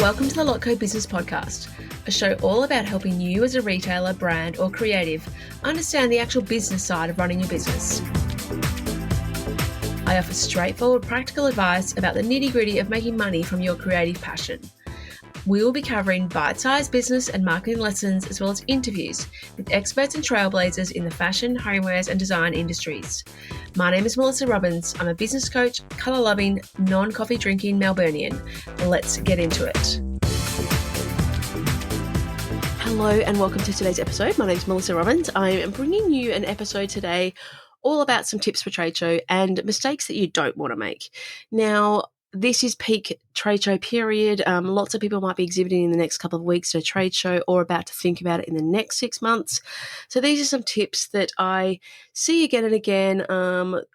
Welcome to the Lotco Business Podcast, a show all about helping you as a retailer, brand, or creative understand the actual business side of running your business. I offer straightforward, practical advice about the nitty-gritty of making money from your creative passion. We will be covering bite-sized business and marketing lessons, as well as interviews with experts and trailblazers in the fashion, homewares, and design industries. My name is Melissa Robbins. I'm a business coach, colour-loving, non-coffee drinking Melburnian. Let's get into it. Hello and welcome to today's episode. My name is Melissa Robbins. I am bringing you an episode today all about some tips for trade show and mistakes that you don't want to make. Now, this is peak trade show period. Lots of people might be exhibiting in the next couple of weeks at a trade show or about to think about it in the next 6 months. So these are some tips that I see again and again,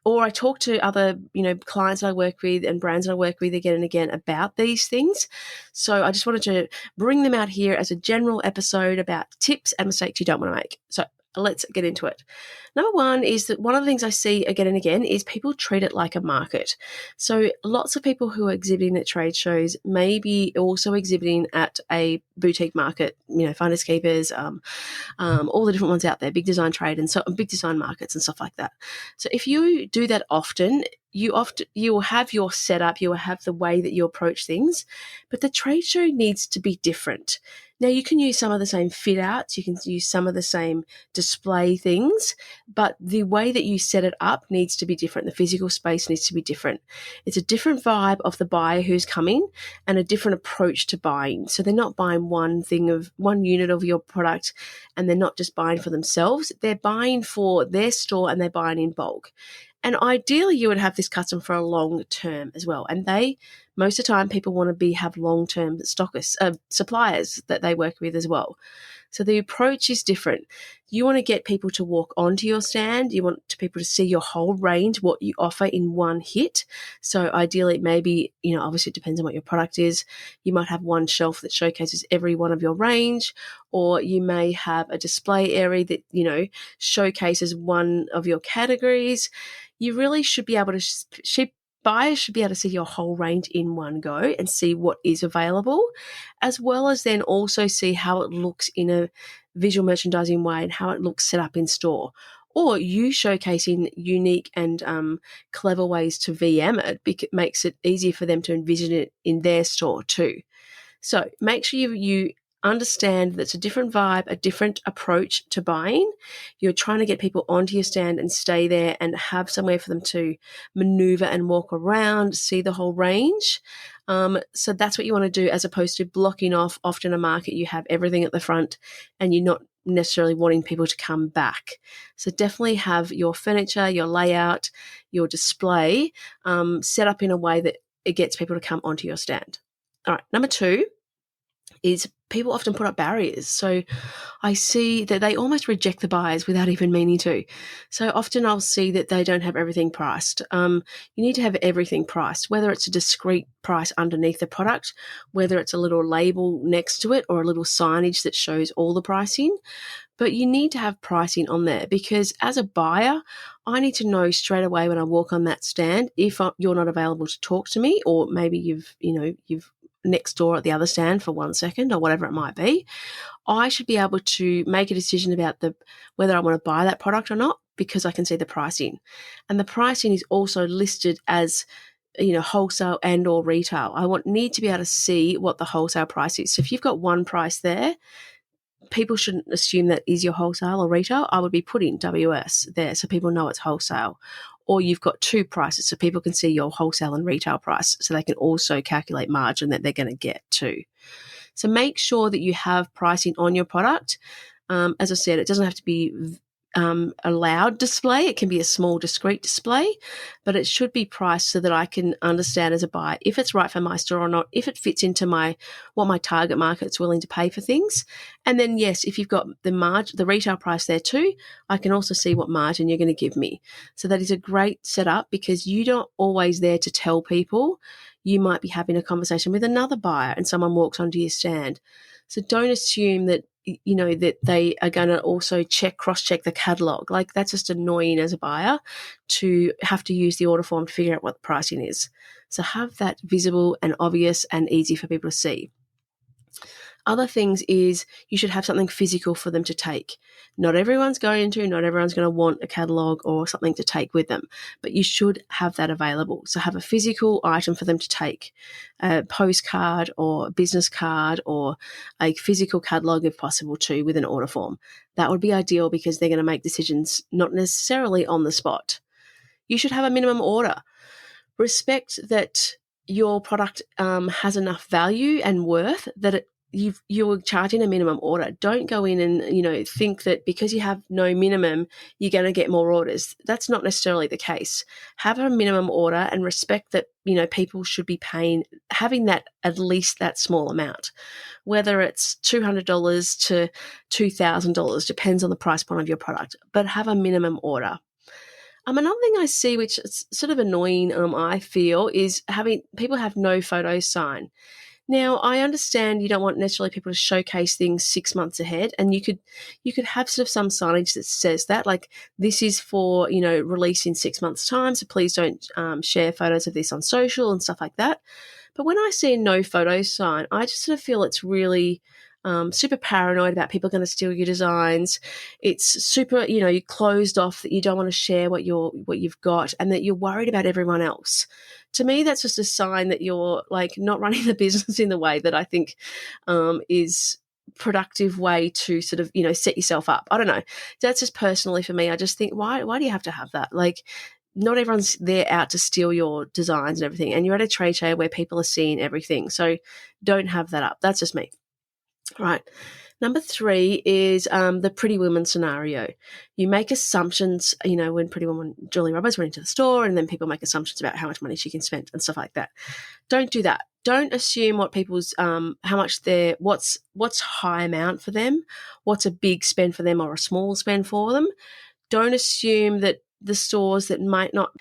or I talk to other, clients that I work with and brands that I work with again and again about these things. So I just wanted to bring them out here as a general episode about tips and mistakes you don't want to make. So let's get into it. Number one is that one of the things I see again and again is people treat it like a market. So lots of people who are exhibiting at trade shows may be also exhibiting at a boutique market, finders keepers, all the different ones out there, big design trade and so big design markets and stuff like that. So if you do that often, you will have your setup, you will have the way that you approach things, but the trade show needs to be different. Now, you can use some of the same fit outs, you can use some of the same display things, but the way that you set it up needs to be different. The physical space needs to be different. It's a different vibe of the buyer who's coming and a different approach to buying. So they're not buying one unit of your product and they're not just buying for themselves. They're buying for their store and they're buying in bulk. And ideally, you would have this custom for a long term as well. And most of the time, people want to have long-term suppliers that they work with as well. So the approach is different. You want to get people to walk onto your stand. You want people to see your whole range, what you offer in one hit. So ideally, maybe, obviously it depends on what your product is. You might have one shelf that showcases every one of your range, or you may have a display area that, showcases one of your categories. You really should be able to buyers should be able to see your whole range in one go and see what is available, as well as then also see how it looks in a visual merchandising way and how it looks set up in store. Or you showcasing unique and clever ways to VM it makes it easier for them to envision it in their store too. So make sure you understand that's a different vibe, a different approach to buying. You're trying to get people onto your stand and stay there and have somewhere for them to maneuver and walk around, see the whole range. So that's what you want to do, as opposed to blocking off. Often a market, you have everything at the front and you're not necessarily wanting people to come back. So definitely have your furniture, your layout, your display set up in a way that it gets people to come onto your stand. All right, number two is people often put up barriers. So I see that they almost reject the buyers without even meaning to. So often I'll see that they don't have everything priced. You need to have everything priced, whether it's a discrete price underneath the product, whether it's a little label next to it or a little signage that shows all the pricing. But you need to have pricing on there, because as a buyer, I need to know straight away when I walk on that stand if you're not available to talk to me, or maybe you've next door at the other stand for 1 second or whatever it might be. I should be able to make a decision about whether I want to buy that product or not, because I can see the pricing. And the pricing is also listed as wholesale and or retail. Need to be able to see what the wholesale price is. So if you've got one price there, people shouldn't assume that is your wholesale or retail. I would be putting WS there so people know it's wholesale. Or you've got two prices so people can see your wholesale and retail price, so they can also calculate margin that they're going to get too. So make sure that you have pricing on your product. As I said, it doesn't have to be a loud display. It can be a small, discreet display, but it should be priced so that I can understand as a buyer if it's right for my store or not, if it fits into what my target market's willing to pay for things. And then, yes, if you've got the retail price there too, I can also see what margin you're going to give me. So that is a great setup, because you're not always there to tell people. You might be having a conversation with another buyer and someone walks onto your stand. So don't assume that that they are going to also cross-check the catalogue. Like, that's just annoying as a buyer to have to use the order form to figure out what the pricing is. So have that visible and obvious and easy for people to see. Other things is you should have something physical for them to take. Not everyone's going to want a catalogue or something to take with them, but you should have that available. So have a physical item for them to take, a postcard or a business card or a physical catalogue if possible too with an order form. That would be ideal because they're going to make decisions not necessarily on the spot. You should have a minimum order. Respect that your product has enough value and worth that you're charging a minimum order. Don't go in and, think that because you have no minimum, you're going to get more orders. That's not necessarily the case. Have a minimum order and respect that, people should be paying, having that at least that small amount. Whether it's $200 to $2,000, depends on the price point of your product, but have a minimum order. Another thing I see, which is sort of annoying, I feel, is having people have no photos sign. Now, I understand you don't want necessarily people to showcase things 6 months ahead, and you could have sort of some signage that says that, like, this is for, release in 6 months' time, so please don't share photos of this on social and stuff like that. But when I see a no photos sign, I just sort of feel it's really super paranoid about people going to steal your designs. It's super, you're closed off, that you don't want to share what you've got, and that you're worried about everyone else. To me, that's just a sign that you're like not running the business in the way that I think is productive way to sort of, set yourself up. I don't know. That's just personally for me. I just think, why do you have to have that? Like, not everyone's there out to steal your designs and everything. And you're at a trade show where people are seeing everything. So don't have that up. That's just me. Right. Number 3 is the Pretty Woman scenario. You make assumptions, when Pretty Woman Julie Roberts went into the store, and then people make assumptions about how much money she can spend and stuff like that. Don't do that. Don't assume what people's how much what's high amount for them, what's a big spend for them or a small spend for them. Don't assume that the stores that might not,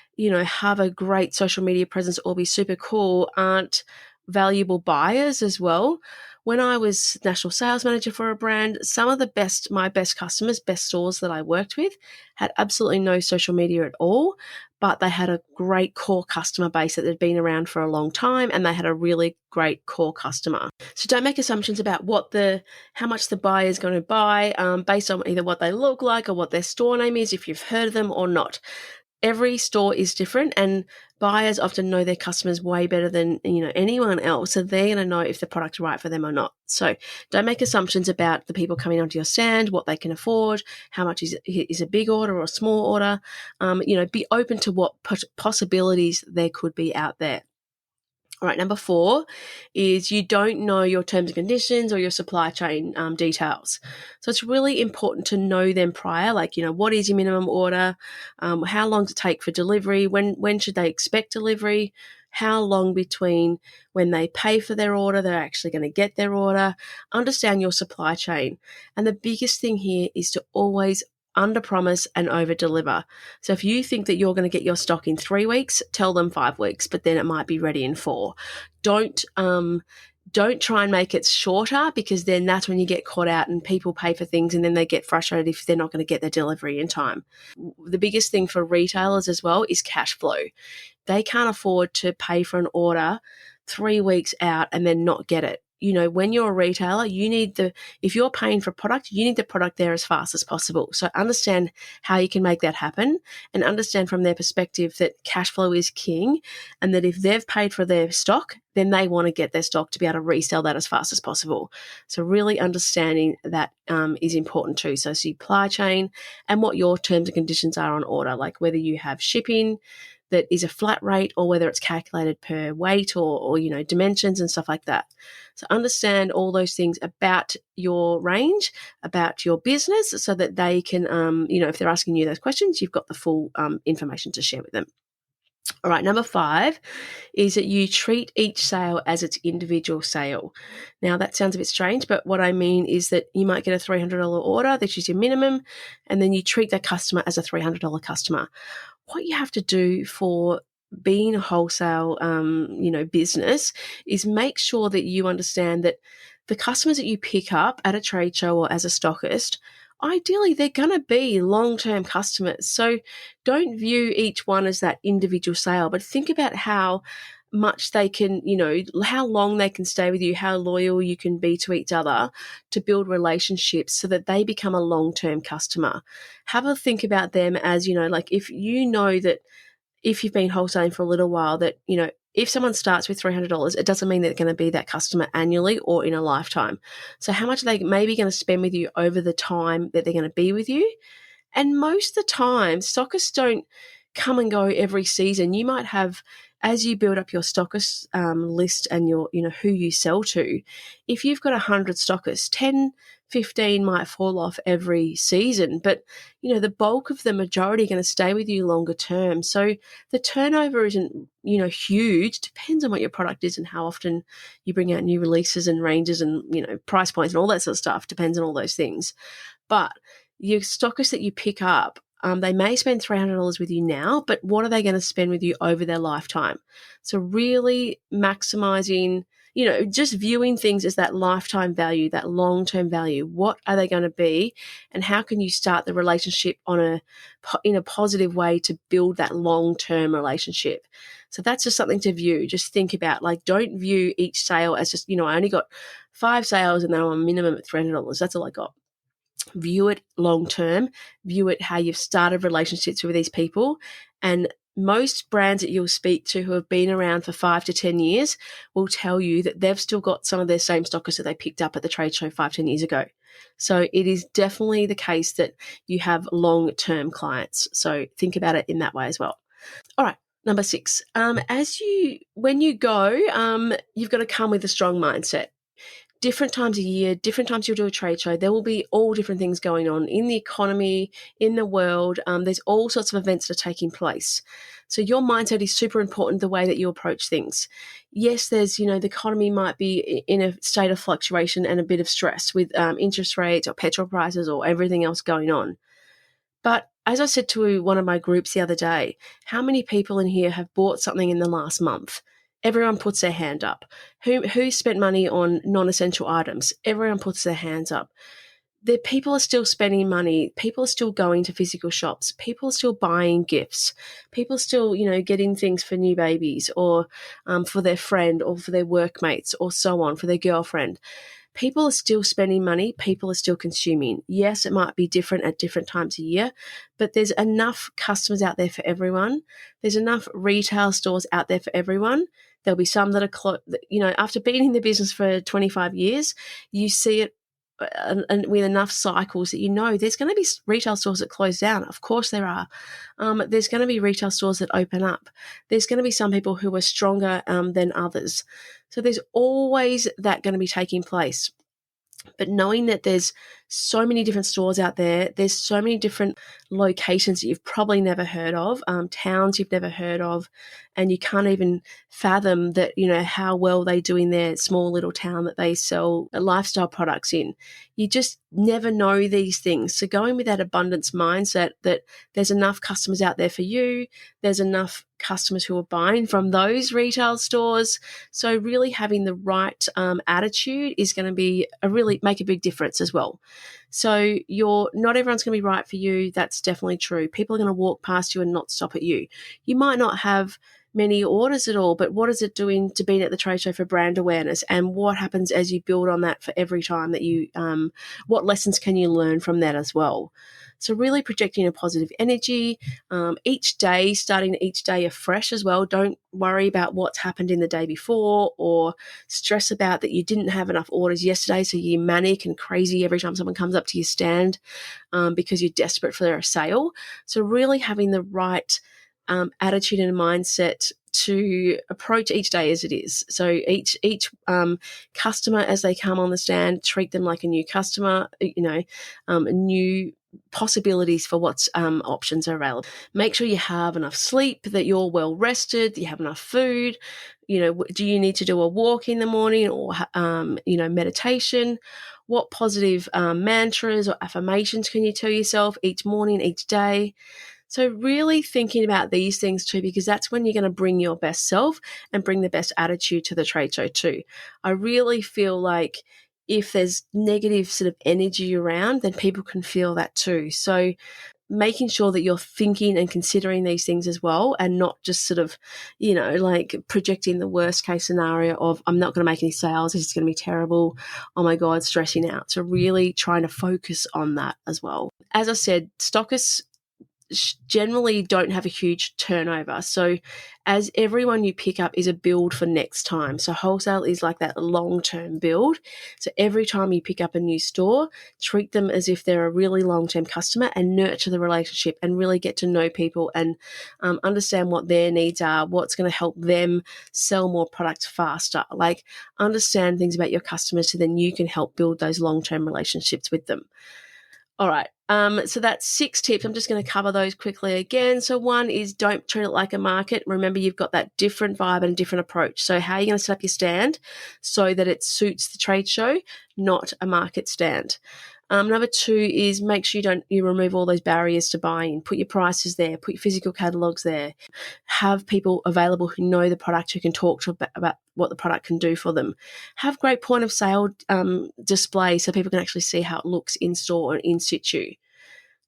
have a great social media presence or be super cool aren't valuable buyers as well. When I was national sales manager for a brand, some of my best customers, best stores that I worked with had absolutely no social media at all, but they had a great core customer base that had been around for a long time, and they had a really great core customer. So don't make assumptions about how much the buyer is going to buy based on either what they look like or what their store name is, if you've heard of them or not. Every store is different, and buyers often know their customers way better than anyone else, so they're going to know if the product's right for them or not. So don't make assumptions about the people coming onto your stand, what they can afford, how much is a big order or a small order. Be open to what possibilities there could be out there. All right, number 4 is you don't know your terms and conditions or your supply chain details. So it's really important to know them prior, like, what is your minimum order, how long to take for delivery, when should they expect delivery, how long between when they pay for their order, they're actually going to get their order. Understand your supply chain. And the biggest thing here is to always under promise and over deliver. So if you think that you're going to get your stock in 3 weeks, tell them 5 weeks, but then it might be ready in 4. Don't try and make it shorter, because then that's when you get caught out and people pay for things and then they get frustrated if they're not going to get their delivery in time. The biggest thing for retailers as well is cash flow. They can't afford to pay for an order 3 weeks out and then not get it. When you're a retailer, if you're paying for a product, you need the product there as fast as possible. So understand how you can make that happen, and understand from their perspective that cash flow is king, and that if they've paid for their stock, then they want to get their stock to be able to resell that as fast as possible. So really understanding that is important too. So supply chain and what your terms and conditions are on order, like whether you have shipping that is a flat rate or whether it's calculated per weight or dimensions and stuff like that. So understand all those things about your range, about your business, so that they can, if they're asking you those questions, you've got the full information to share with them. All right, number 5 is that you treat each sale as its individual sale. Now, that sounds a bit strange, but what I mean is that you might get a $300 order, that is your minimum, and then you treat that customer as a $300 customer. What you have to do for being a wholesale, business is make sure that you understand that the customers that you pick up at a trade show or as a stockist, ideally they're going to be long-term customers. So don't view each one as that individual sale, but think about how much they can, how long they can stay with you, how loyal you can be to each other to build relationships so that they become a long-term customer. Have a think about them as, like if you know that if you've been wholesaling for a little while that, if someone starts with $300, it doesn't mean they're going to be that customer annually or in a lifetime. So how much are they maybe going to spend with you over the time that they're going to be with you? And most of the time, stockists don't come and go every season. You might have, as you build up your stockist list and your, who you sell to, if you've got 100 stockists, 10, 15 might fall off every season, but the bulk of the majority are going to stay with you longer term. So the turnover isn't huge. Depends on what your product is and how often you bring out new releases and ranges and price points and all that sort of stuff. Depends on all those things. But your stockists that you pick up, they may spend $300 with you now, but what are they going to spend with you over their lifetime? So really maximizing, just viewing things as that lifetime value, that long-term value. What are they going to be, and how can you start the relationship in a positive way to build that long-term relationship? So that's just something to view. Just think about, like, don't view each sale as just, I only got 5 sales and then I'm a minimum at $300. That's all I got. View it long term, view it how you've started relationships with these people. And most brands that you'll speak to who have been around for 5 to 10 years will tell you that they've still got some of their same stockists that they picked up at the trade show 5, 10 years ago. So it is definitely the case that you have long-term clients. So think about it in that way as well. All right. Number 6, when you go, you've got to come with a strong mindset. Different times a year, different times you'll do a trade show, there will be all different things going on in the economy, in the world. There's all sorts of events that are taking place. So your mindset is super important, the way that you approach things. Yes, there's, the economy might be in a state of fluctuation and a bit of stress with interest rates or petrol prices or everything else going on. But as I said to one of my groups the other day, how many people in here have bought something in the last month? Everyone puts their hand up. Who spent money on non-essential items? Everyone puts their hands up. People are still spending money. People are still going to physical shops. People are still buying gifts. People are still, getting things for new babies or for their friend or for their workmates or so on, for their girlfriend. People are still spending money. People are still consuming. Yes, it might be different at different times a year, but there's enough customers out there for everyone. There's enough retail stores out there for everyone. There'll be some that are, after being in the business for 25 years, you see it and with enough cycles that there's going to be retail stores that close down. Of course there are. There's going to be retail stores that open up. There's going to be some people who are stronger than others. So there's always that going to be taking place. But knowing that there's so many different stores out there, there's so many different locations that you've probably never heard of, towns you've never heard of, and you can't even fathom that, how well they do in their small little town that they sell lifestyle products in. You just never know these things. So going with that abundance mindset that there's enough customers out there for you, there's enough customers who are buying from those retail stores. So really having the right attitude is going to really make a big difference as well. So not everyone's going to be right for you. That's definitely true. People are going to walk past you and not stop at you. You might not have many orders at all, but what is it doing to being at the trade show for brand awareness? And what happens as you build on that for every time that you, what lessons can you learn from that as well? So really projecting a positive energy, starting each day afresh as well. Don't worry about what's happened in the day before or stress about that you didn't have enough orders yesterday, so you're manic and crazy every time someone comes up to your stand because you're desperate for a sale. So really having the right attitude and mindset to approach each day as it is. So each customer as they come on the stand, treat them like a new customer, new possibilities for what's options are available. Make sure you have enough sleep, that you're well rested, you have enough food. Do you need to do a walk in the morning or meditation? What positive mantras or affirmations can you tell yourself each morning, each day? So really thinking about these things too, because that's when you're going to bring your best self and bring the best attitude to the trade show too. I really feel like if there's negative sort of energy around, then people can feel that too. So making sure that you're thinking and considering these things as well, and not just sort of, like projecting the worst case scenario of, I'm not going to make any sales, this is going to be terrible, oh my God, stressing out. So really trying to focus on that as well. As I said, stockists generally don't have a huge turnover. So as everyone you pick up is a build for next time. So wholesale is like that long-term build. So every time you pick up a new store, treat them as if they're a really long-term customer and nurture the relationship and really get to know people and understand what their needs are, what's going to help them sell more products faster. Like understand things about your customers so then you can help build those long-term relationships with them. All right. So that's 6 tips. I'm just going to cover those quickly again. So 1 is don't treat it like a market. Remember, you've got that different vibe and different approach. So how are you going to set up your stand so that it suits the trade show, not a market stand? Number 2 is make sure you remove all those barriers to buying. Put your prices there. Put your physical catalogs there. Have people available who know the product, who can talk to about what the product can do for them. Have great point of sale display so people can actually see how it looks in store and in situ.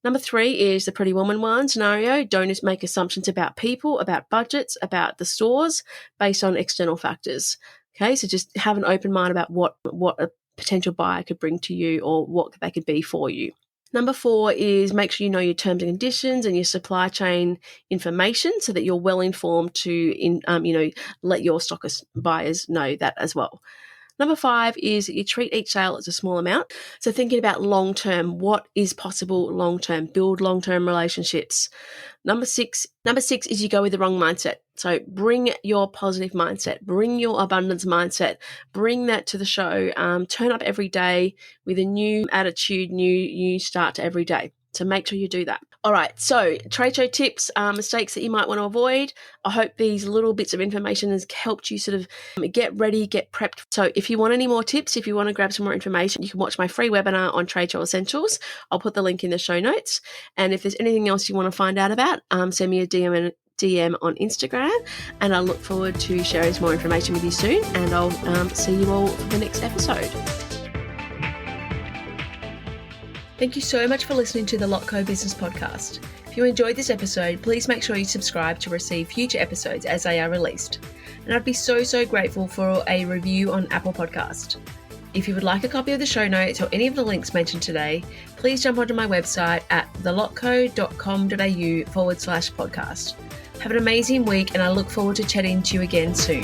Number 3 is the pretty woman one scenario. Don't just make assumptions about people, about budgets, about the stores based on external factors. Okay, so just have an open mind about what a potential buyer could bring to you or what they could be for you. Number 4 is make sure you know your terms and conditions and your supply chain information so that you're well informed to let your stockist buyers know that as well. Number 5 is you treat each sale as a small amount. So thinking about long-term, what is possible long-term, build long-term relationships. Number six is you go with the wrong mindset. So bring your positive mindset, bring your abundance mindset, bring that to the show. Turn up every day with a new attitude, new start to every day. So make sure you do that. All right, so trade show tips, mistakes that you might want to avoid. I hope these little bits of information has helped you sort of get ready, get prepped. So if you want any more tips, if you want to grab some more information, you can watch my free webinar on trade show essentials. I'll put the link in the show notes. And if there's anything else you want to find out about, send me a DM on Instagram, and I look forward to sharing some more information with you soon. And I'll see you all for the next episode. Thank you so much for listening to the Lotco Business Podcast. If you enjoyed this episode, please make sure you subscribe to receive future episodes as they are released. And I'd be so grateful for a review on Apple Podcast. If you would like a copy of the show notes or any of the links mentioned today, please jump onto my website at thelotco.com.au/podcast. Have an amazing week, and I look forward to chatting to you again soon.